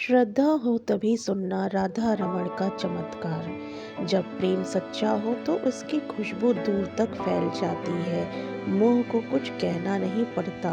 श्रद्धा हो तभी सुनना राधा रमण का चमत्कार। जब प्रेम सच्चा हो तो उसकी खुशबू दूर तक फैल जाती है। मुंह को कुछ कहना नहीं पड़ता,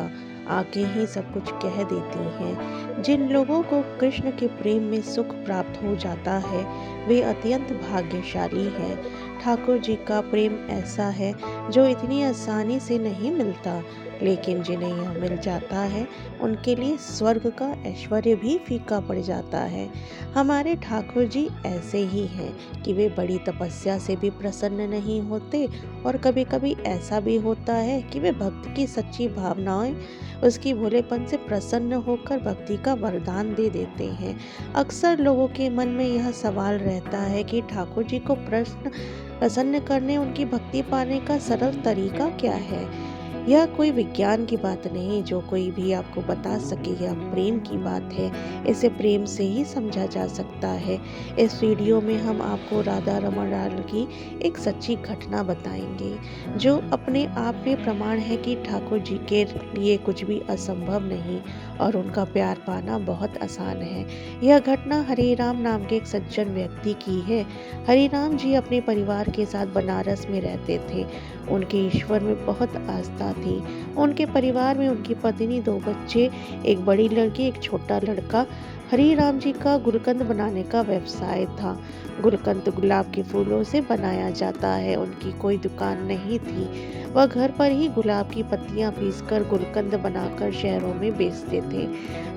आंखें ही सब कुछ कह देती हैं। जिन लोगों को कृष्ण के प्रेम में सुख प्राप्त हो जाता है वे अत्यंत भाग्यशाली हैं। ठाकुर जी का प्रेम ऐसा है जो इतनी आसानी से नहीं मिलता, लेकिन जिन्हें यह मिल जाता है उनके लिए स्वर्ग का ऐश्वर्य भी फीका पड़ जाता है। हमारे ठाकुर जी ऐसे ही हैं कि वे बड़ी तपस्या से भी प्रसन्न नहीं होते, और कभी कभी ऐसा भी होता है कि वे भक्त की सच्ची भावनाएं उसकी भोलेपन से प्रसन्न होकर भक्ति का वरदान दे देते हैं। अक्सर लोगों के मन में यह सवाल रहता है कि ठाकुर जी को प्रसन्न करने, उनकी भक्ति पाने का सरल तरीका क्या है। यह कोई विज्ञान की बात नहीं जो कोई भी आपको बता सके, यह प्रेम की बात है। इसे प्रेम से ही समझा जा सकता है। इस वीडियो में हम आपको राधा रमण लाल की एक सच्ची घटना बताएंगे जो अपने आप में प्रमाण है कि ठाकुर जी के लिए कुछ भी असंभव नहीं और उनका प्यार पाना बहुत आसान है। यह घटना हरिराम नाम के एक सज्जन व्यक्ति की है। हरिराम जी अपने परिवार के साथ बनारस में रहते थे। उनके ईश्वर में बहुत आस्था थी। उनके परिवार में उनकी पत्नी, दो बच्चे, एक बड़ी लड़की, एक छोटा लड़का। हरिराम जी का गुलकंद बनाने का व्यवसाय था। गुलकंद गुलाब के फूलों से बनाया जाता है। उनकी कोई दुकान नहीं थी। वह घर पर ही गुलाब की पत्तियां पीसकर गुलकंद बनाकर शहरों में बेचते थे।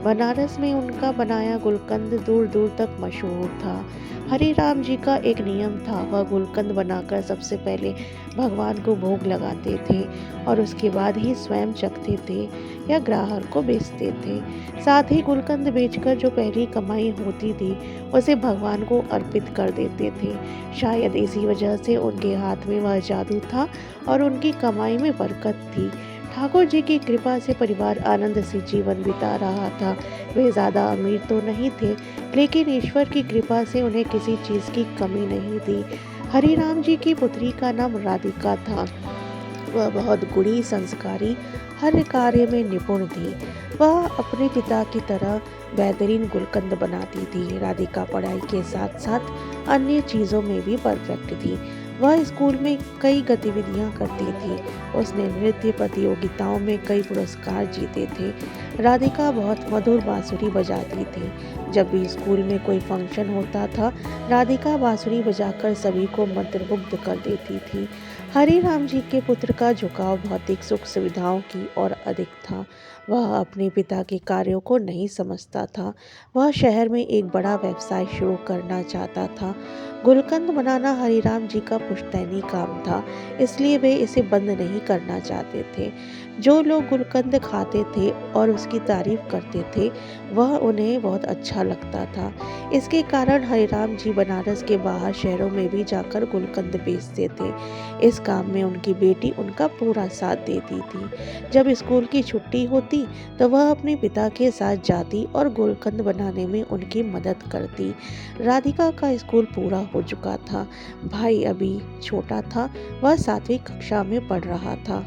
बनारस में उनका बनाया गुलकंद दूर दूर तक मशहूर था। हरिराम जी का एक नियम था, वह गुलकंद बनाकर सबसे पहले भगवान को भोग लगाते थे और उसके बाद ही स्वयं चखते थे या ग्राहक को बेचते थे। साथ ही गुलकंद बेचकर जो पहली कमाई होती थी उसे भगवान को अर्पित कर देते थे। शायद इसी वजह से उनके हाथ में वह जादू था और उनकी कमाई में बरकत थी। ठाकुर जी की कृपा से परिवार आनंद से जीवन बिता रहा था। वे ज़्यादा अमीर तो नहीं थे, लेकिन ईश्वर की कृपा से उन्हें किसी चीज़ की कमी नहीं थी। हरिराम जी की पुत्री का नाम राधिका था। वह बहुत गुणी, संस्कारी, हर कार्य में निपुण थी। वह अपने पिता की तरह बेहतरीन गुलकंद बनाती थी। राधिका पढ़ाई के साथ साथ अन्य चीज़ों में भी परफेक्ट थी। वह स्कूल में कई गतिविधियां करती थी। उसने नृत्य प्रतियोगिताओं में कई पुरस्कार जीते थे। राधिका बहुत मधुर बांसुरी बजाती थी। जब भी स्कूल में कोई फंक्शन होता था, राधिका बांसुरी बजाकर सभी को मंत्रमुग्ध कर देती थी। हरिराम जी के पुत्र का झुकाव भौतिक सुख सुविधाओं की ओर अधिक था। वह अपने पिता के कार्यों को नहीं समझता था। वह शहर में एक बड़ा व्यवसाय शुरू करना चाहता था। गुलकंद बनाना हरिराम जी का पुश्तैनी काम था, इसलिए वे इसे बंद नहीं करना चाहते थे। जो लोग गुलकंद खाते थे और उसकी तारीफ करते थे, वह उन्हें बहुत अच्छा लगता था। इसके कारण हरिराम जी बनारस के बाहर शहरों में भी जाकर गुलकंद बेचते थे। इस काम में उनकी बेटी उनका पूरा साथ देती थी। जब स्कूल की छुट्टी होती तो वह अपने पिता के साथ जाती और गुलकंद बनाने में उनकी मदद करती। राधिका का स्कूल पूरा हो चुका था। भाई अभी छोटा था, वह 7वीं कक्षा में पढ़ रहा था।